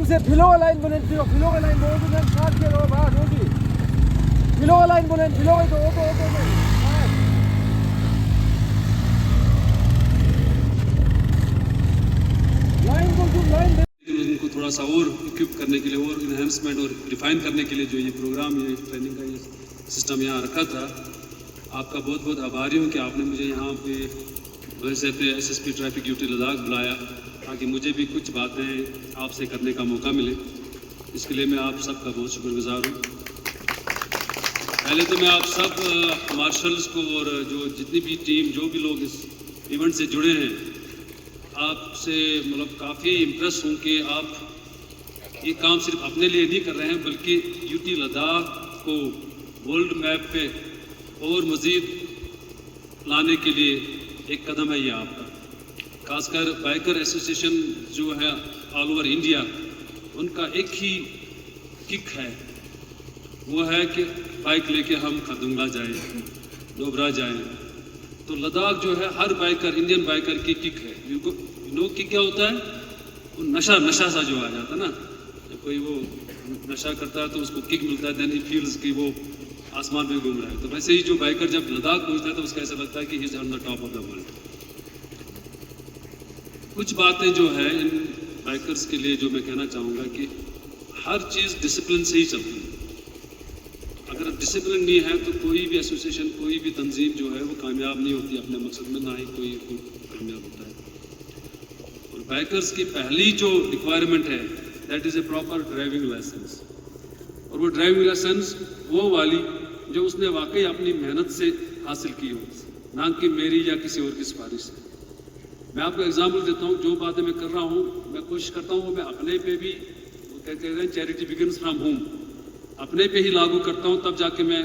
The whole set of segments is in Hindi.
से फिलोगा लाइन बोलें फिलोगा लाइन बोल दो साथ के रो बात होगी फिलोगा लाइन बोलें फिलोगा तो ओके लाइन को जो लाइन उनको थोड़ा सा और इक्विप करने के लिए और इन्हेंसमेंट और रिफाइन करने के लिए जो ये प्रोग्राम ये ट्रेनिंग का ये सिस्टम यहाँ रखा था। आपका बहुत बहुत आभारी हूँ कि आपने मुझे यहाँ पे वैसे पे एसएसपी ट्रैफिक ड्यूटी लद्दाख बुलाया ताकि मुझे भी कुछ बातें आपसे करने का मौका मिले। इसके लिए मैं आप सबका बहुत शुक्रगुजार हूँ। पहले तो मैं आप सब मार्शल्स को और जो जितनी भी टीम जो भी लोग इस इवेंट से जुड़े हैं आपसे मतलब काफ़ी इम्प्रेस हूँ कि आप ये काम सिर्फ अपने लिए नहीं कर रहे हैं बल्कि यूटी लद्दाख को वर्ल्ड मैप पे और मज़ीद लाने के लिए एक कदम है ये आपका। खासकर बाइकर एसोसिएशन जो है ऑल ओवर इंडिया उनका एक ही किक है, वो है कि बाइक लेके हम खारदुंगला जाएं, डोबरा जाएं। तो लद्दाख जो है हर बाइकर इंडियन बाइकर की किक है। लोग की क्या होता है वो नशा सा जो आ जाता है ना, जब कोई वो नशा करता है तो उसको किक मिलता है, देन ही फील्स कि वो आसमान में घूम रहा है। तो वैसे ही जो बाइकर जब लद्दाख पहुंचता है तो उसका ऐसा लगता है कि he is on the top of the world. कुछ बातें जो है इन बाइकर्स के लिए जो मैं कहना चाहूँगा कि हर चीज़ डिसिप्लिन से ही चलती है। अगर डिसिप्लिन नहीं है तो कोई भी एसोसिएशन कोई भी तंजीम जो है वो कामयाब नहीं होती अपने मकसद में, ना ही कोई कामयाब होता है। और बाइकर्स की पहली जो रिक्वायरमेंट है that is a proper driving licence. और वो ड्राइविंग लाइसेंस वो वाली जो उसने वाकई अपनी मेहनत से हासिल की हो, ना कि मेरी या किसी और की सिफारिश से। मैं आपको एग्जाम्पल देता हूँ, जो बातें मैं कर रहा हूँ मैं कोशिश करता हूँ मैं अपने पे भी कहते हैं चैरिटी बिगिन्स फ्रॉम होम, अपने पे ही लागू करता हूँ, तब जाके मैं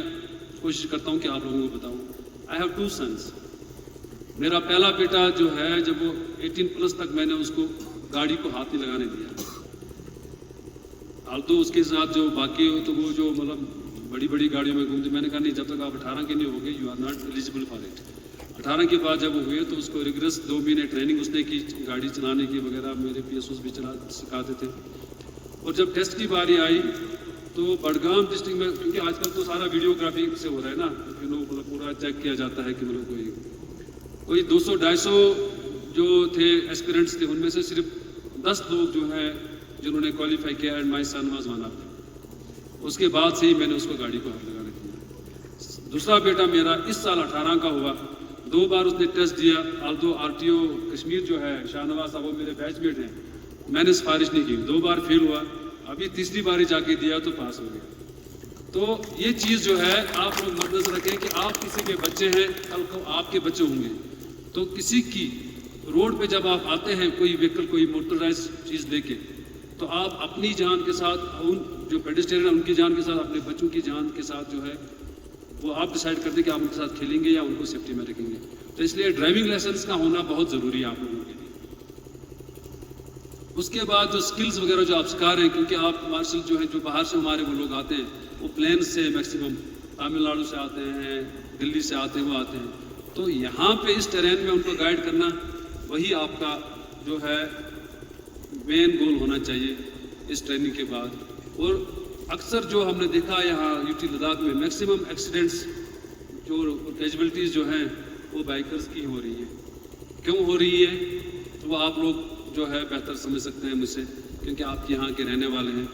कोशिश करता हूँ कि आप लोगों को बताऊँ। I have 2 sons. मेरा पहला बेटा जो है जब वो 18 प्लस तक मैंने उसको गाड़ी को हाथ नहीं लगाने दिया। हाल तो उसके साथ जो बाकी हो तो वो जो मतलब बड़ी बड़ी गाड़ियों में घूमते, मैंने कहा नहीं जब तक आप 18 के नहीं होंगे you are not eligible for it. 18 के बाद जब वो हुए तो उसको रिग्रेस 2 महीने ट्रेनिंग उसने की गाड़ी चलाने की वगैरह, मेरे PSOs भी सिखाते थे। और जब टेस्ट की बारी आई तो बडगाम डिस्ट्रिक्ट में, क्योंकि आजकल तो सारा वीडियोग्राफी से हो रहा है ना, मतलब पूरा चेक किया जाता है कि मतलब कोई 200-250 जो थे एस्पिरेंट्स थे उनमें से सिर्फ 10 लोग जो हैं जिन्होंने क्वालिफाई किया and my son was one of them. उसके बाद से ही मैंने उसको गाड़ी को हाथ लगाने दिया। दूसरा बेटा मेरा इस साल 18 का हुआ, 2 बार उसने टेस्ट दिया। आल्दो RTO कश्मीर जो है शाहनवाज साहब वो मेरे बैचमेट हैं, मैंने सिफारिश नहीं की, 2 बार फेल हुआ, अभी तीसरी बारी जाके दिया तो पास हो गया। तो ये चीज़ जो है आप लोग मद्देनजर रखें कि आप किसी के बच्चे हैं, कल को आपके बच्चे होंगे। तो किसी की रोड पे जब आप आते हैं कोई व्हीकल कोई मोटराइज चीज़ लेके, तो आप अपनी जान के साथ उन जो पेडेस्ट्रियन है उनकी जान के साथ अपने बच्चों की जान के साथ जो है वो आप डिसाइड करते हैं कि आप उनके साथ खेलेंगे या उनको सेफ्टी में रखेंगे। तो इसलिए ड्राइविंग लाइसेंस का होना बहुत ज़रूरी है आप लोगों के लिए। उसके बाद जो स्किल्स वगैरह जो आप सिखा रहे हैं, क्योंकि आप मार्शल जो है जो बाहर से हमारे वो लोग आते हैं वो प्लेन से मैक्सिमम तमिलनाडु से आते हैं, दिल्ली से आते हैं, वो आते हैं। तो यहाँ पे इस टेरेन में उनको गाइड करना वही आपका जो है मेन गोल होना चाहिए इस ट्रेनिंग के बाद। और अक्सर जो हमने देखा यहाँ यूटी लद्दाख में मैक्सिमम एक्सीडेंट्स जो कैजुअलिटीज़ जो हैं वो बाइकर्स की हो रही है। क्यों हो रही है तो वो आप लोग जो है बेहतर समझ सकते हैं मुझसे, क्योंकि आप यहाँ के रहने वाले हैं।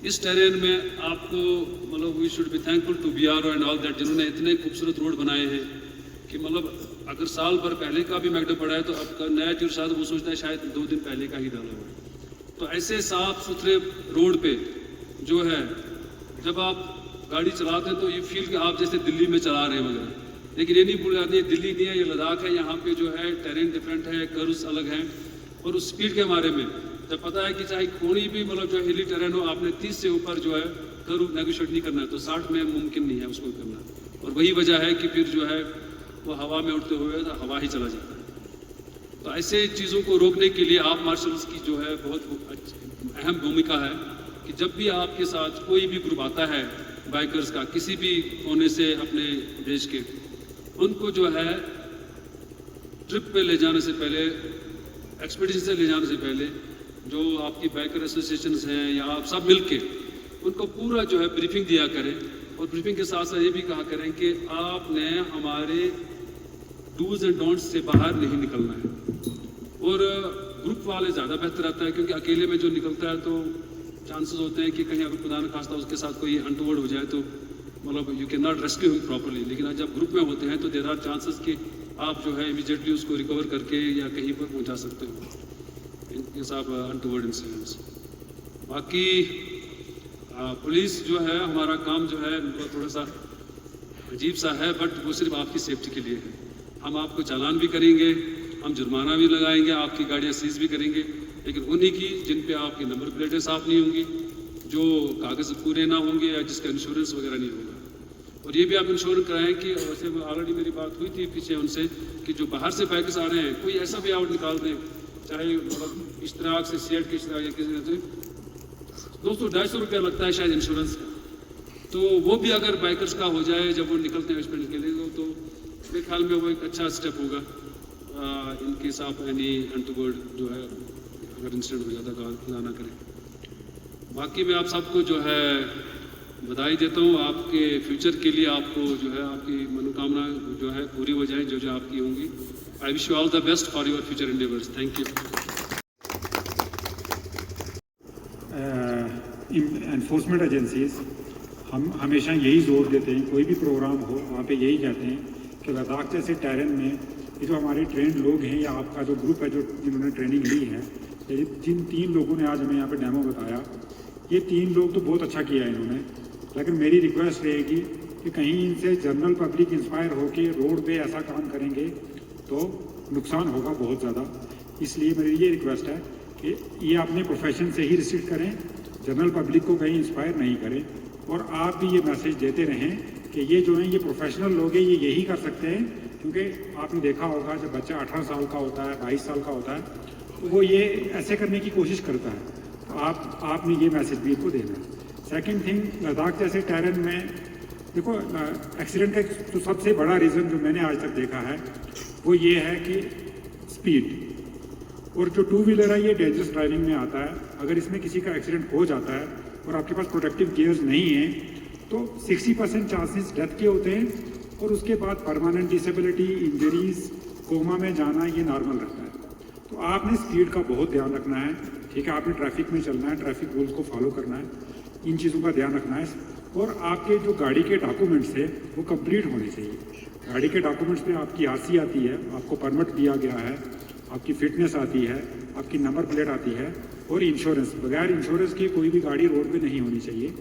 इस टेरेन में आपको मतलब we should be thankful to BRO and all that, जिन्होंने इतने खूबसूरत रोड बनाए हैं कि मतलब अगर साल भर पहले का भी मैकडम पड़ा है तो अब का नया टूर शायद वो सोचता है शायद 2 दिन पहले का ही डाला हुआ है। तो ऐसे साफ सुथरे रोड पे जो है जब आप गाड़ी चलाते हैं तो ये फील कि आप जैसे दिल्ली में चला रहे हैं वगैरह। लेकिन ये नहीं भूल जाती है दिल्ली नहीं है, ये लद्दाख है। यहाँ पे जो है टेरेन डिफरेंट है, कर्व्स अलग हैं। और उस स्पीड के बारे में जब पता है कि चाहे कोई भी मतलब जो हिली टेरेन हो, आपने 30 से ऊपर जो है कर्व नेगोशिएट नहीं करना है, तो 60 में मुमकिन नहीं है उसको करना। और वही वजह है कि फिर जो है वो हवा में उड़ते हुए तो हवा ही चला जाता है। तो ऐसे चीज़ों को रोकने के लिए आप मार्शल्स की जो है बहुत अहम भूमिका है कि जब भी आपके साथ कोई भी ग्रुप आता है बाइकर्स का किसी भी कोने से अपने देश के, उनको जो है ट्रिप पे ले जाने से पहले, एक्सपीडिशन से ले जाने से पहले जो आपकी बाइकर एसोसिएशंस हैं या आप सब मिल के उनको पूरा जो है ब्रीफिंग दिया करें, और ब्रीफिंग के साथ साथ ये भी कहा करें कि आपने हमारे डूज एंड डोंट्स से बाहर नहीं निकलना है। और ग्रुप वाले ज़्यादा बेहतर रहता है, क्योंकि अकेले में जो निकलता है तो चांसेस होते हैं कि कहीं अगर खुदा न खास्ता उसके साथ कोई अनटोवर्ड हो जाए तो मतलब you can not rescue him properly. लेकिन जब ग्रुप में होते हैं तो देर आर चांसेस कि आप जो है इमीडिएटली उसको रिकवर करके या कहीं पर पहुंचा सकते हो in case of untoward incidents. बाकी पुलिस जो है, हमारा काम जो है थोड़ा सा अजीब सा है, बट वो सिर्फ आपकी सेफ्टी के लिए है। हम आपको चालान भी करेंगे, हम जुर्माना भी लगाएंगे, आपकी गाड़ियाँ सीज भी करेंगे, लेकिन उन्हीं की जिन पे आपकी नंबर प्लेटें साफ नहीं होंगी, जो कागज़ पूरे ना होंगे या जिसका इंश्योरेंस वगैरह नहीं होगा। और ये भी आप इंश्योरेंस कराएं कि वैसे ऑलरेडी मेरी बात हुई थी पीछे उनसे कि जो बाहर से बाइकर्स आ रहे हैं, कोई ऐसा भी आउट निकाल दें, चाहे मतलब इश्तराक से शेयर के इश्तराक या किसी से 200-250 रुपया लगता है शायद इंश्योरेंस का, तो वो भी अगर बाइकर्स का हो जाए जब वो निकलते हैं वेस्टमेंट के लिए तो मेरे ख्याल में वो एक अच्छा स्टेप होगा in case of any untoward जो है अगर इंसिडेंट हो जाता है खुदा ना करे। बाकी मैं आप सबको जो है बधाई देता हूँ आपके फ्यूचर के लिए। आपको जो है आपकी मनोकामना जो है पूरी हो जाए जो जो आपकी होंगी। I wish you all the best for your future endeavours. Thank you. Enforcement agencies हम हमेशा यही जोर देते हैं, कोई भी प्रोग्राम हो वहाँ पे यही कहते हैं कि लद्दाख जैसे टेरेन में ये जो हमारे ट्रेंड लोग हैं या आपका जो ग्रुप है जो जिन्होंने ट्रेनिंग ली है, जिन 3 लोगों ने आज हमें यहाँ पे डेमो बताया, ये 3 लोग तो बहुत अच्छा किया है इन्होंने, लेकिन मेरी रिक्वेस्ट रहेगी कि कहीं इनसे जनरल पब्लिक इंस्पायर होकर रोड पे ऐसा काम करेंगे तो नुकसान होगा बहुत ज़्यादा। इसलिए मेरी ये रिक्वेस्ट है कि ये अपने प्रोफेशन से ही रिस्ट्रिक्ट करें, जनरल पब्लिक को कहीं इंस्पायर नहीं करें। और आप भी ये मैसेज देते रहें कि ये जो हैं ये प्रोफेशनल लोग हैं, ये यही कर सकते हैं, क्योंकि आपने देखा होगा जब बच्चा 18 साल का होता है, 22 साल का होता है, तो वो ये ऐसे करने की कोशिश करता है। तो आपने ये मैसेज भी इनको देना है। सेकंड थिंग, लद्दाख जैसे टेरेन में देखो एक्सीडेंट का जो सबसे बड़ा रीज़न जो मैंने आज तक देखा है वो ये है कि स्पीड। और जो 2 व्हीलर है ये डेंजरस ड्राइविंग में आता है। अगर इसमें किसी का एक्सीडेंट हो जाता है और आपके पास प्रोटेक्टिव गियर्स नहीं है तो 60% चांसेस डेथ के होते हैं, और उसके बाद परमानेंट डिसेबिलिटी, इंजरीज, कोमा में जाना ये नॉर्मल रहता है। तो आपने स्पीड का बहुत ध्यान रखना है, ठीक है। आपने ट्रैफिक में चलना है, ट्रैफिक रूल्स को फॉलो करना है, इन चीज़ों का ध्यान रखना है। और आपके जो गाड़ी के डॉक्यूमेंट्स है वो कंप्लीट होने चाहिए। गाड़ी के डॉक्यूमेंट्स में आपकी आरसी आती है, आपको परमिट दिया गया है, आपकी फिटनेस आती है, आपकी नंबर प्लेट आती है, और इंश्योरेंस। बगैर इंश्योरेंस के कोई भी गाड़ी रोड पे नहीं होनी चाहिए।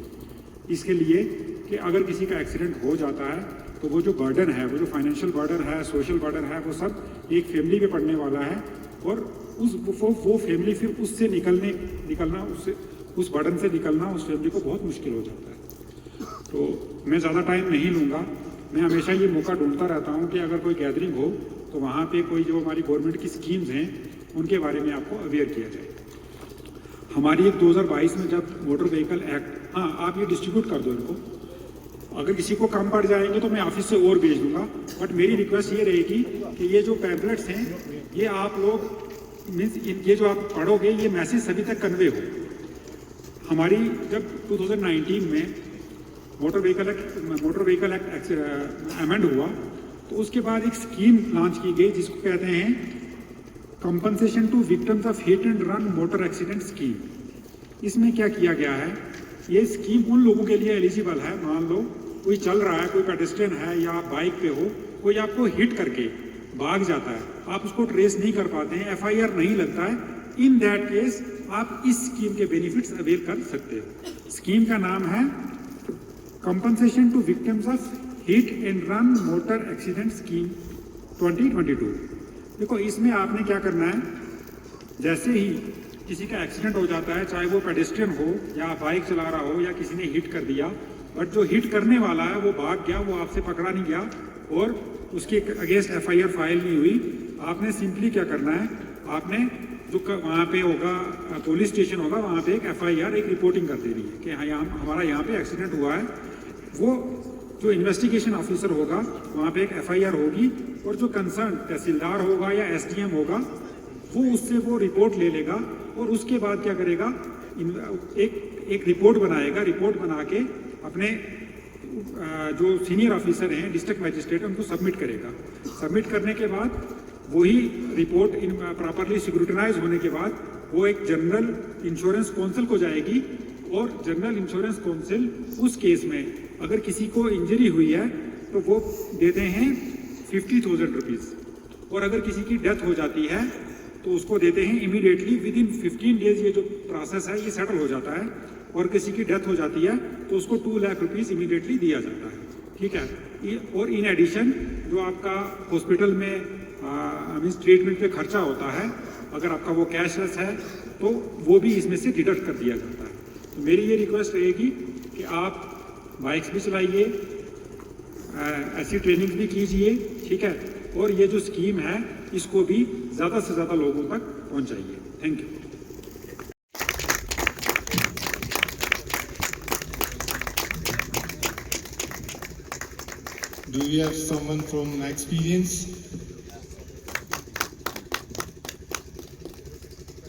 इसके लिए कि अगर किसी का एक्सीडेंट हो जाता है तो वो जो बर्डन है, वो जो फाइनेंशियल बर्डन है, सोशल बर्डन है, वो सब एक फैमिली पे पड़ने वाला है। और वो फैमिली फिर उससे निकलना उस बर्डन से निकलना उस फैमिली को बहुत मुश्किल हो जाता है। तो मैं ज़्यादा टाइम नहीं लूँगा। मैं हमेशा ये मौका ढूंढता रहता हूँ कि अगर कोई गैदरिंग हो तो वहाँ पे कोई जो हमारी गवर्नमेंट की स्कीम्स हैं उनके बारे में आपको अवेयर किया जाए। हमारी एक 2022 में जब मोटर व्हीकल एक्ट, हाँ आप ये डिस्ट्रीब्यूट कर दो इनको, अगर किसी को कम पड़ जाएंगे तो मैं ऑफिस से और भेज दूंगा। बट मेरी रिक्वेस्ट ये रहेगी कि ये जो पैम्पलेट्स हैं ये आप लोग मीन्स ये जो आप पढ़ोगे ये मैसेज सभी तक कन्वे हो। हमारी जब 2019 में मोटर व्हीकल एक्ट अमेंड हुआ तो उसके बाद एक स्कीम लॉन्च की गई जिसको कहते हैं compensation to victims of hit and run motor accident scheme. इसमें क्या किया गया है, ये स्कीम उन लोगों के लिए एलिजिबल है, मान लो कोई चल रहा है, कोई पेडेस्ट्रियन है या आप बाइक पे हो, कोई आपको हिट करके भाग जाता है, आप उसको ट्रेस नहीं कर पाते हैं, FIR नहीं लगता है, इन दैट केस आप इस स्कीम के बेनिफिट्स अवेल कर सकते हो। स्कीम का नाम है compensation to victims of hit and run motor accident scheme 2022। देखो इसमें आपने क्या करना है, जैसे ही किसी का एक्सीडेंट हो जाता है, चाहे वो पेडेस्ट्रियन हो या बाइक चला रहा हो या किसी ने हिट कर दिया, बट जो हिट करने वाला है वो भाग गया, वो आपसे पकड़ा नहीं गया और उसके अगेंस्ट FIR फाइल नहीं हुई, आपने सिंपली क्या करना है, आपने जो वहाँ पे होगा पुलिस स्टेशन होगा, वहाँ पे एक FIR एक रिपोर्टिंग कर देनी है कि हाँ हमारा यहाँ पे एक्सीडेंट हुआ है। वो जो इन्वेस्टिगेशन ऑफिसर होगा वहाँ पे एक FIR होगी और जो कंसर्न तहसीलदार होगा या SDM होगा वो उससे वो रिपोर्ट ले लेगा और उसके बाद क्या करेगा, एक रिपोर्ट बनाएगा। रिपोर्ट बना के अपने जो सीनियर ऑफिसर हैं, डिस्ट्रिक्ट मैजिस्ट्रेट, उनको सबमिट करेगा। सबमिट करने के बाद वही रिपोर्ट प्रॉपरली सिक्योरिटाइज होने के बाद वो एक जनरल इंश्योरेंस काउंसिल को जाएगी और जनरल इंश्योरेंस काउंसिल उस केस में अगर किसी को इंजरी हुई है तो वो देते हैं 50,000 रुपीज़, और अगर किसी की डेथ हो जाती है तो उसको देते हैं इमीडिएटली विद इन 15 डेज। ये जो प्रोसेस है ये सेटल हो जाता है, और किसी की डेथ हो जाती है तो उसको 2 लाख रुपीज़ इमीडिएटली दिया जाता है। ठीक है। और इन एडिशन जो आपका हॉस्पिटल में मीन्स ट्रीटमेंट पे खर्चा होता है, अगर आपका वो कैशलेस है तो वो भी इसमें से डिडक्ट कर दिया जाता है। तो मेरी ये रिक्वेस्ट रहेगी कि आप बाइक्स भी चलाइए, ऐसी ट्रेनिंग भी कीजिए। ठीक है। और ये जो स्कीम है इसको भी ज़्यादा से ज़्यादा लोगों तक पहुंचाइए। Thank you. Do we have someone from experience?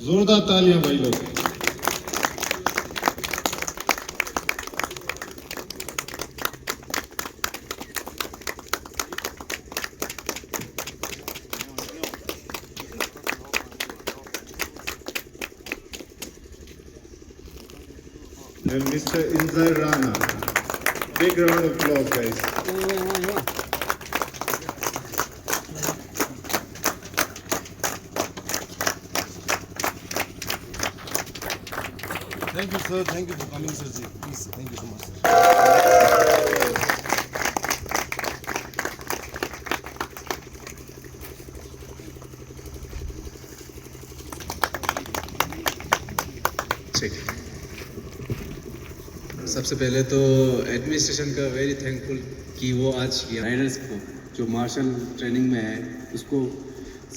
जोरदार तालियां भाई लोग। And Mr. Inzar Rana. Big round of applause, guys. Thank you, sir. Thank you for coming, sir. Please, thank you so much, sir. सबसे पहले तो एडमिनिस्ट्रेशन का वेरी थैंकफुल कि वो आज राइडर्स को जो मार्शल ट्रेनिंग में है उसको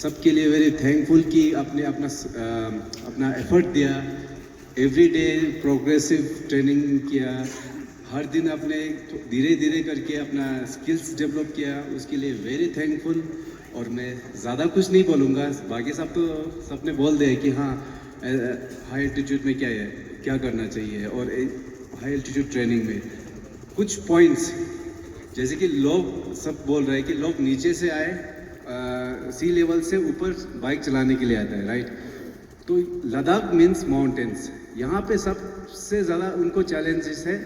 सबके लिए वेरी थैंकफुल कि आपने अपना एफर्ट दिया, एवरी डे प्रोग्रेसिव ट्रेनिंग किया, हर दिन आपने धीरे धीरे करके अपना स्किल्स डेवलप किया, उसके लिए वेरी थैंकफुल। और मैं ज़्यादा कुछ नहीं बोलूँगा, बाकी सब तो सबने बोल दिया कि हाँ हाई एल्टीट्यूड में क्या करना चाहिए, और हाई एल्टीट्यूड ट्रेनिंग में कुछ पॉइंट्स जैसे कि लोग सब बोल रहे हैं कि लोग नीचे से आए सी लेवल से ऊपर बाइक चलाने के लिए आता है, राइट। तो लद्दाख मीन्स माउंटेन्स, यहाँ पे सबसे ज़्यादा उनको चैलेंजेस है।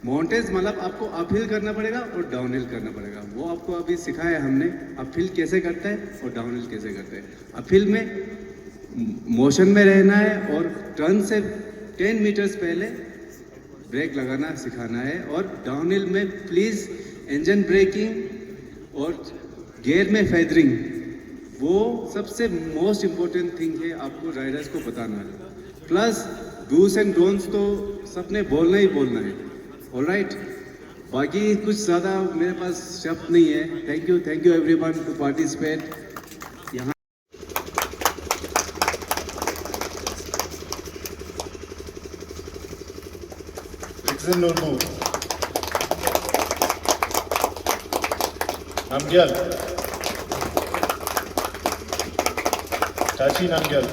माउंटेन्स मतलब आपको अपहिल करना पड़ेगा और डाउनहिल करना पड़ेगा, वो आपको अभी सिखाया हमने, अपहिल कैसे करते हैं और डाउनहिल कैसे करते हैं। अपहिल में मोशन में रहना है और टर्न से 10 मीटर्स पहले ब्रेक लगाना सिखाना है, और डाउनहिल में प्लीज़ इंजन ब्रेकिंग और गियर में फेदरिंग, वो सबसे मोस्ट इम्पोर्टेंट थिंग है आपको राइडर्स को बताना है। प्लस डूज एंड डोंट्स तो सबने बोलना ही बोलना है, ऑलराइट। बाकी कुछ ज़्यादा मेरे पास शब्द नहीं है। Thank you everyone to participate. यहाँ Namgyal. Tachi Namgyal.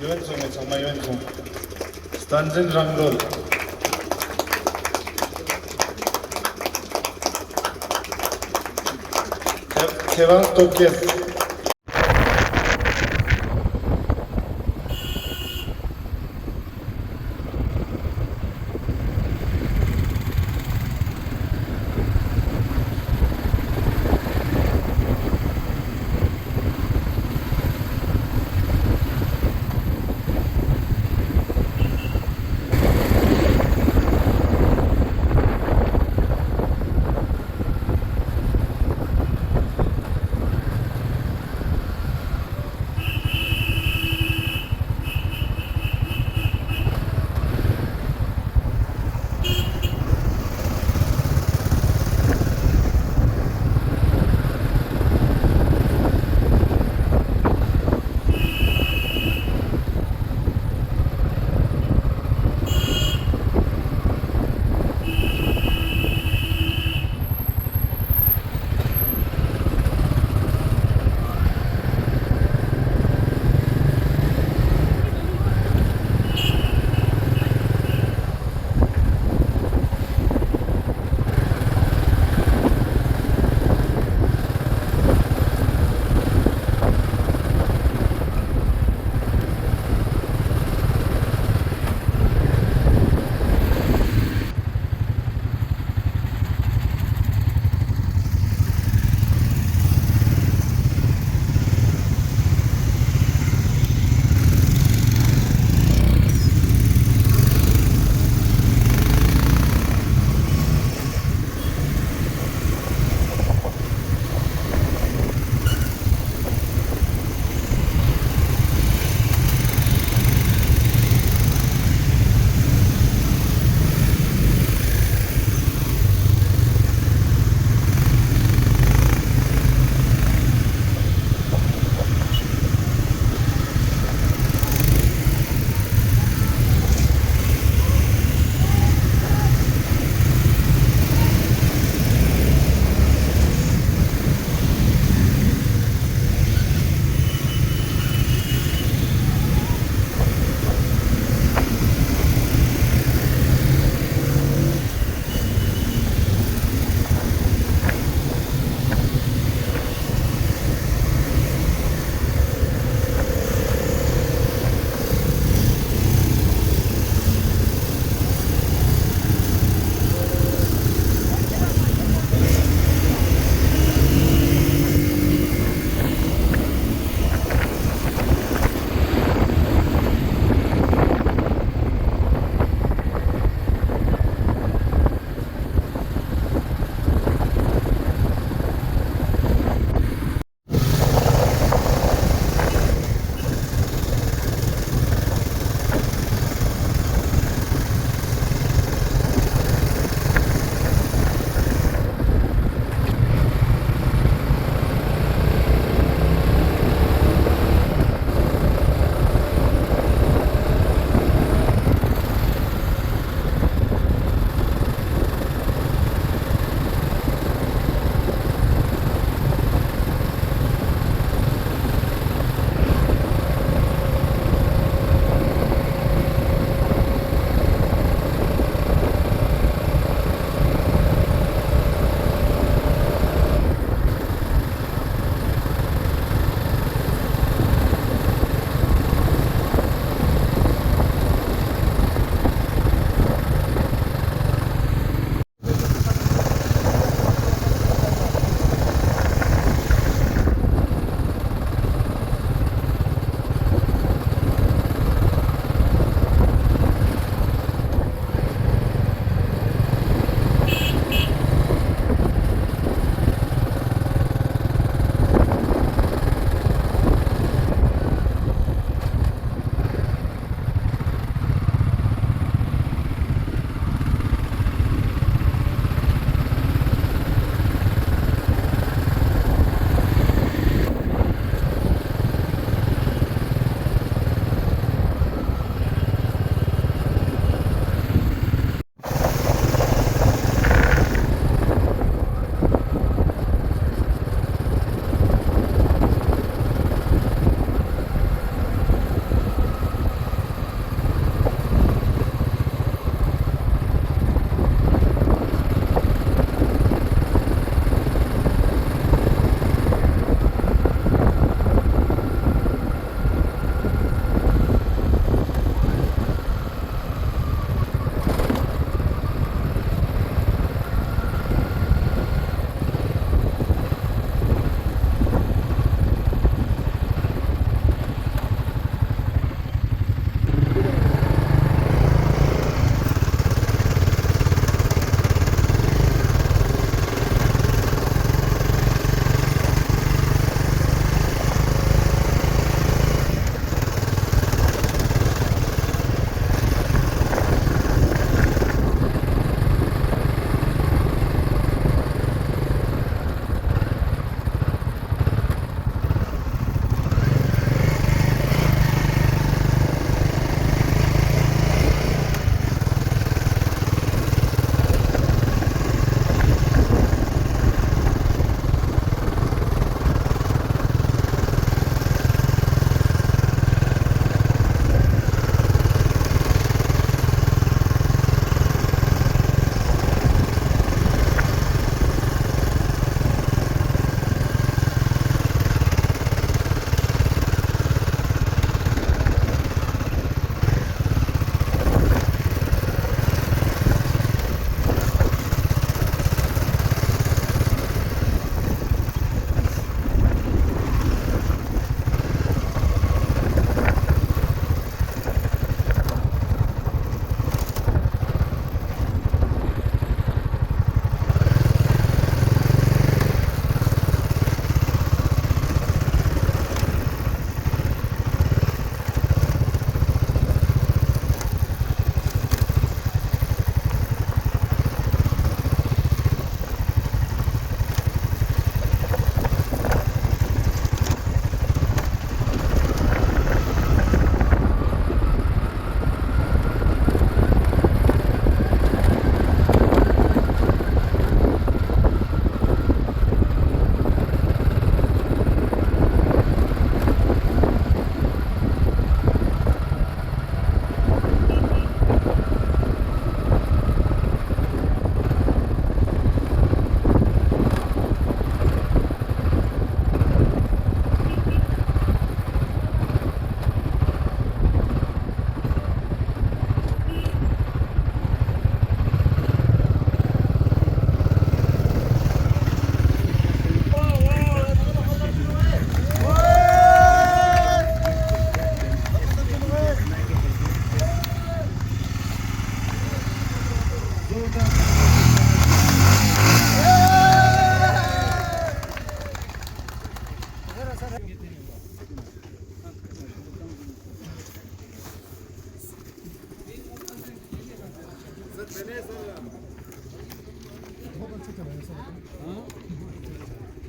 Yuensung, it's on my Yuensung. Stanzin Ranglol. Kevang Tokyev.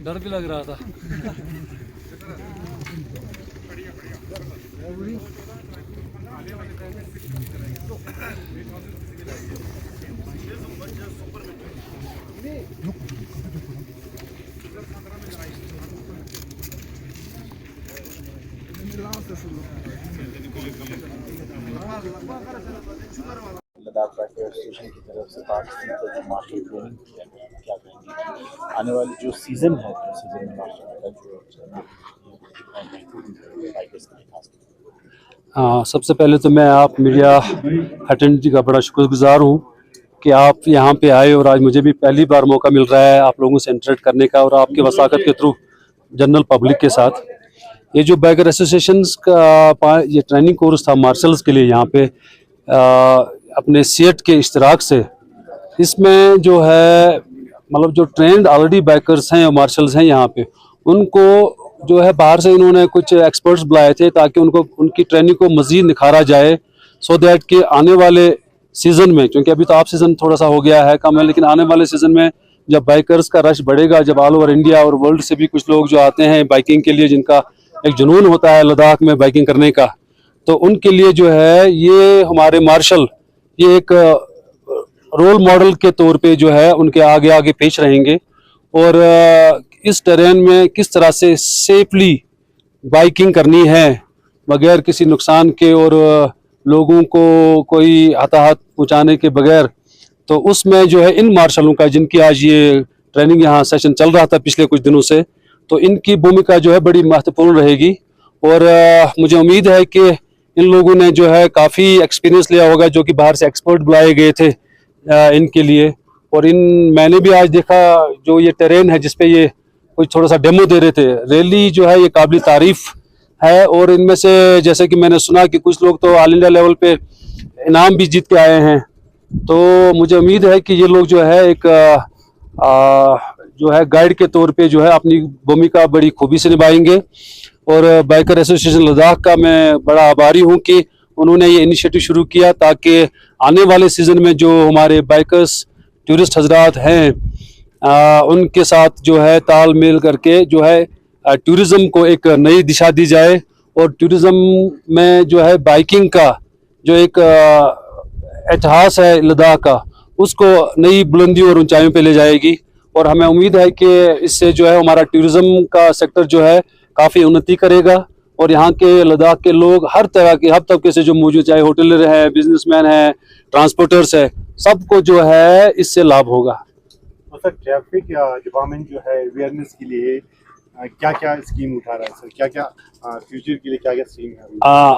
डर भी लग रहा था। लद्दाख बाइकर एसोसिएशन की तरफ से पाकिस्तान को जो मार्शल ट्रेनिंग किया गया है, क्या कहेंगे आने वाले जो सीज़न है, जो सीज़न में मार्शल का जो बाइकर्स के लिए खास हाँ, सबसे पहले तो मैं आप मीडिया अटेंडिटी का बड़ा शुक्रगुजार हूँ कि आप यहाँ पे आए और आज मुझे भी पहली बार मौका मिल रहा है आप लोगों से इंटरेक्ट करने का और आपके वसाकत के थ्रू जनरल पब्लिक के साथ। ये जो बाइकर एसोसिएशंस का ये ट्रेनिंग कोर्स था मार्शल्स के लिए यहाँ पे अपने सीएट के इश्तराक से, इसमें जो है मतलब जो ट्रेंड ऑलरेडी बाइकर्स हैं और मार्शल्स हैं यहाँ पे, उनको जो है बाहर से इन्होंने कुछ एक्सपर्ट्स बुलाए थे ताकि उनको उनकी ट्रेनिंग को मज़ीद निखारा जाए, सो दैट कि आने वाले सीज़न में, क्योंकि अभी तो ऑफ सीज़न थोड़ा सा हो गया है कम है, लेकिन आने वाले सीज़न में जब बाइकर्स का रश बढ़ेगा, जब ऑल ओवर इंडिया और वर्ल्ड से भी कुछ लोग जो आते हैं बाइकिंग के लिए, जिनका एक जुनून होता है लद्दाख में बाइकिंग करने का, तो उनके लिए जो है ये हमारे मार्शल ये एक रोल मॉडल के तौर पे जो है उनके आगे आगे पेश रहेंगे और इस टेरेन में किस तरह से सेफली बाइकिंग करनी है बगैर किसी नुकसान के और लोगों को कोई हताहत पहुंचाने के बगैर, तो उसमें जो है इन मार्शलों का, जिनकी आज ये ट्रेनिंग यहाँ सेशन चल रहा था पिछले कुछ दिनों से, तो इनकी भूमिका जो है बड़ी महत्वपूर्ण रहेगी और मुझे उम्मीद है कि इन लोगों ने जो है काफ़ी एक्सपीरियंस लिया होगा, जो कि बाहर से एक्सपर्ट बुलाए गए थे इनके लिए। और मैंने भी आज देखा जो ये टेरेन है जिसपे ये कुछ थोड़ा सा डेमो दे रहे थे, रैली जो है ये काबिल तारीफ है और इनमें से जैसे कि मैंने सुना कि कुछ लोग तो ऑल इंडिया लेवल पे इनाम भी जीत के आए हैं, तो मुझे उम्मीद है कि ये लोग जो है एक जो है गाइड के तौर पे जो है अपनी भूमिका बड़ी खूबी से निभाएंगे। और बाइकर एसोसिएशन लद्दाख का मैं बड़ा आभारी हूँ कि उन्होंने ये इनिशिएटिव शुरू किया ताकि आने वाले सीज़न में जो हमारे बाइकर्स टूरिस्ट हजरात हैं उनके साथ जो है तालमेल करके जो है टूरिज़्म को एक नई दिशा दी जाए और टूरिज़्म में जो है बाइकिंग का जो एक इतिहास है लद्दाख का, उसको नई बुलंदियों और ऊंचाइयों पे ले जाएगी। और हमें उम्मीद है कि इससे जो है हमारा टूरिज़्म का सेक्टर जो है काफ़ी उन्नति करेगा और यहाँ के लद्दाख के लोग हर तरह के हर तबके से जो मौजूद, चाहे होटलर हैं, बिजनेसमैन हैं, ट्रांसपोर्टर्स है, सबको जो है इससे लाभ होगा। तो सर ट्रैफिक डिपार्टमेंट जो है अवेयरनेस के लिए क्या क्या स्कीम उठा रहा है सर, क्या क्या फ्यूचर के लिए क्या क्या स्कीम है?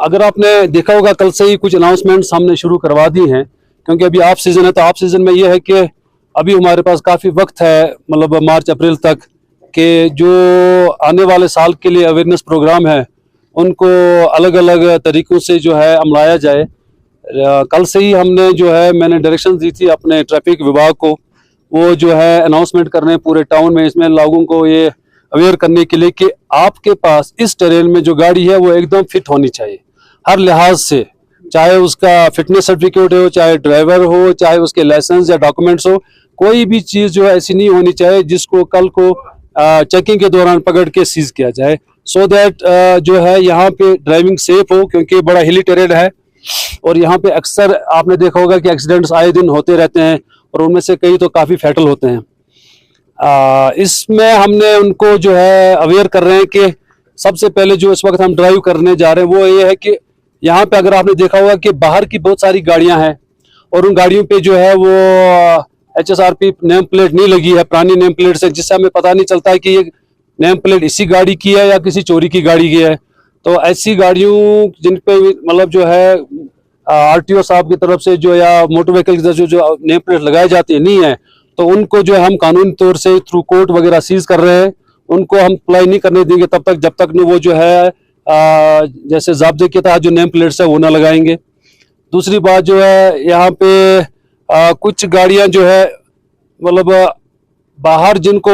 अगर आपने देखा होगा कल से ही कुछ अनाउंसमेंट्स हमने शुरू करवा दी हैं, क्योंकि अभी ऑफ सीज़न है, तो ऑफ सीज़न में ये है कि अभी हमारे पास काफ़ी वक्त है, मतलब मार्च अप्रैल तक, कि जो आने वाले साल के लिए अवेयरनेस प्रोग्राम है उनको अलग अलग तरीक़ों से जो है अमलाया जाए। कल से ही हमने जो है मैंने डायरेक्शन दी थी अपने ट्रैफिक विभाग को, वो जो है अनाउंसमेंट करने पूरे टाउन में, इसमें लोगों को ये अवेयर करने के लिए कि आपके पास इस टेरेन में जो गाड़ी है वो एकदम फिट होनी चाहिए हर लिहाज से, चाहे उसका फिटनेस सर्टिफिकेट हो, चाहे ड्राइवर हो, चाहे उसके लाइसेंस या डॉक्यूमेंट्स हो, कोई भी चीज़ जो है ऐसी नहीं होनी चाहिए जिसको कल को चेकिंग के दौरान पकड़ के सीज किया जाए, सो दैट जो है यहाँ पे ड्राइविंग सेफ हो, क्योंकि बड़ा हिली टेरेन है और यहाँ पे अक्सर आपने देखा होगा कि एक्सीडेंट्स आए दिन होते रहते हैं और उनमें से कई तो काफ़ी फैटल होते हैं। इसमें हमने उनको जो है अवेयर कर रहे हैं कि सबसे पहले जो इस वक्त हम ड्राइव करने जा रहे हैं वो ये है कि यहाँ पे अगर आपने देखा होगा कि बाहर की बहुत सारी गाड़ियाँ हैं और उन गाड़ियों पे जो है वो HSRP नेम प्लेट नहीं लगी है, पुरानी नेम प्लेट से, जिससे हमें पता नहीं चलता है कि ये नेम प्लेट इसी गाड़ी की है या किसी चोरी की गाड़ी की है। तो ऐसी गाड़ियों जिन पे मतलब जो है RTO साहब की तरफ से जो या मोटर व्हीकल की तरफ से जो नेम प्लेट लगाई जाती है नहीं है, तो उनको जो है हम कानूनी तौर से थ्रू कोर्ट वगैरह सीज कर रहे हैं, उनको हम अप्लाई नहीं करने देंगे तब तक जब तक वो जो है जैसे ज़ाब्ते के तहत जो नेम प्लेट्स है वो ना लगाएंगे। दूसरी बात जो है यहाँ पे कुछ गाड़ियाँ जो है मतलब बाहर जिनको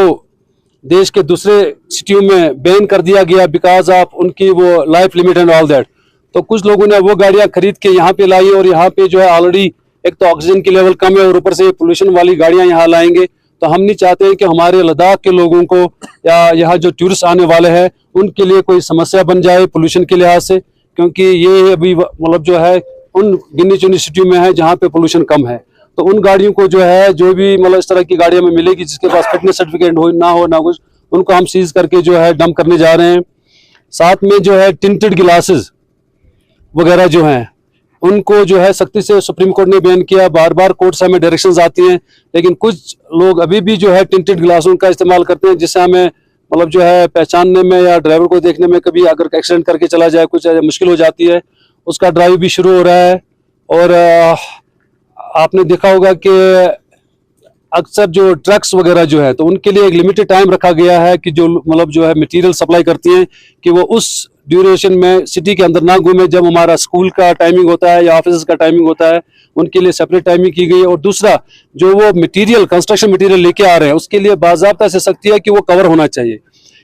देश के दूसरे सिटियों में बैन कर दिया गया बिकॉज ऑफ उनकी वो life limit and all that, तो कुछ लोगों ने वो गाड़ियाँ खरीद के यहाँ पे लाई और यहाँ पे जो है ऑलरेडी एक तो ऑक्सीजन की लेवल कम है और ऊपर से पोल्यूशन वाली गाड़ियाँ यहाँ लाएंगे, तो हम नहीं चाहते हैं कि हमारे लद्दाख के लोगों को या यहाँ जो टूरिस्ट आने वाले हैं उनके लिए कोई समस्या बन जाए पोल्यूशन के लिहाज से, क्योंकि ये अभी मतलब जो है उन गिनी चुनी सिटियों में है जहाँ पे पोल्यूशन कम है। तो उन गाड़ियों को जो है, जो भी मतलब इस तरह की गाड़ियाँ में मिलेगी जिसके पास फिटनेस सर्टिफिकेट हो ना कुछ, उनको हम सीज करके जो है डंप करने जा रहे हैं। साथ में जो है टिंटेड गिलासेस वगैरह जो हैं उनको जो है सख्ती से सुप्रीम कोर्ट ने बैन किया। बार बार कोर्ट से हमें डायरेक्शंस आती हैं, लेकिन कुछ लोग अभी भी जो है टिंटेड गिलासों का इस्तेमाल करते हैं, जिससे हमें मतलब जो है पहचानने में या ड्राइवर को देखने में कभी अगर एक्सीडेंट करके चला जाए कुछ मुश्किल हो जाती है। उसका ड्राइव भी शुरू हो रहा है। और आपने देखा होगा कि अक्सर जो ट्रक्स वगैरह जो है तो उनके लिए एक लिमिटेड टाइम रखा गया है कि जो मतलब जो है मटेरियल सप्लाई करती हैं कि वो उस ड्यूरेशन में सिटी के अंदर ना घूमे। जब हमारा स्कूल का टाइमिंग होता है या ऑफिस का टाइमिंग होता है उनके लिए सेपरेट टाइमिंग की गई है। और दूसरा, जो वो मटेरियल कंस्ट्रक्शन मटेरियल लेके आ रहे हैं उसके लिए बाज़ाब्ता से सख्ती है कि वो कवर होना चाहिए,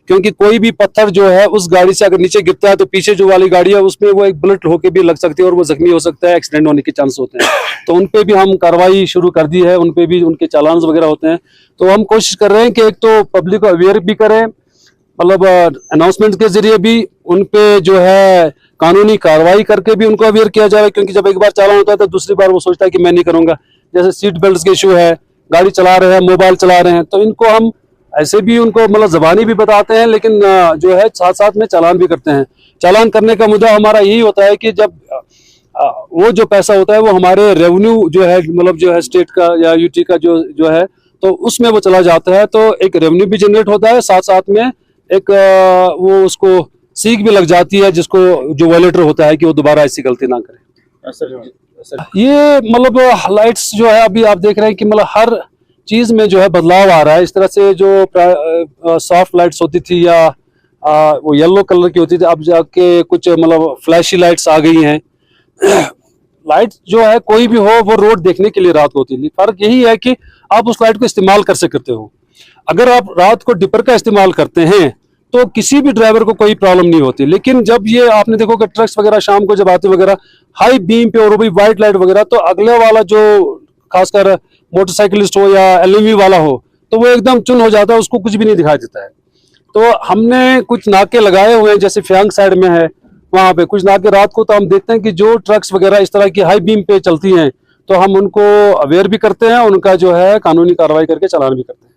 क्योंकि कोई भी पत्थर जो है उस गाड़ी से अगर नीचे गिरता है तो पीछे जो वाली गाड़ी है उसमें वो एक बुलेट होके भी लग सकती है और वो जख्मी हो सकता है, एक्सीडेंट होने के चांस होते हैं। तो उन पे भी हम कार्रवाई शुरू कर दी है, उन पे भी उनके चालान वगैरह होते हैं। तो हम कोशिश कर रहे हैं कि एक तो पब्लिक को अवेयर भी करें, मतलब अनाउंसमेंट के जरिए भी उन पे जो है कानूनी कार्रवाई करके भी उनको अवेयर किया जाए, क्योंकि जब एक बार चालान होता है तो दूसरी बार वो सोचता है कि मैं नहीं करूंगा। जैसे सीट बेल्ट के इशू है, गाड़ी चला रहे हैं, मोबाइल चला रहे हैं, तो इनको हम ऐसे भी उनको मतलब ज़बानी भी बताते हैं, लेकिन जो है साथ साथ में चालान भी करते हैं। चालान करने का मुद्दा हमारा यही होता है कि जब वो जो पैसा होता है वो हमारे रेवेन्यू जो है मतलब जो है स्टेट का या यूटी का जो है तो उसमें वो चला जाता है, तो एक रेवेन्यू भी जनरेट होता है, साथ साथ में एक वो उसको सीख भी लग जाती है जिसको जो वायलेटर होता है कि वो दोबारा ऐसी गलती ना करे। ये मतलब लाइट्स जो है अभी आप देख रहे हैं कि मतलब हर चीज में जो है बदलाव आ रहा है। इस तरह से जो सॉफ्ट लाइट्स होती थी या वो येलो कलर की होती थी, अब जाके कुछ मतलब फ्लैशी लाइट्स आ गई हैं। लाइट जो है कोई भी हो वो रोड देखने के लिए रात को होती है, फर्क यही है कि आप उस लाइट को इस्तेमाल कर सकते हो। अगर आप रात को डिपर का इस्तेमाल करते हैं तो किसी भी ड्राइवर को कोई प्रॉब्लम नहीं होती, लेकिन जब ये आपने देखो कि ट्रक्स वगैरह शाम को जब आते वगैरह हाई बीम पे और भी वाइट लाइट वगैरह, तो अगले वाला जो खासकर मोटरसाइकिलिस्ट हो या एलईवी वाला हो तो वो एकदम चुन हो जाता है, उसको कुछ भी नहीं दिखाई देता है। तो हमने कुछ नाके लगाए हुए हैं, जैसे फ्यांग साइड में है वहां पे कुछ नाके रात को, तो हम देखते हैं कि जो ट्रक्स वगैरह इस तरह की हाई बीम पे चलती हैं तो हम उनको अवेयर भी करते हैं, उनका जो है कानूनी कार्रवाई करके चालान भी करते हैं।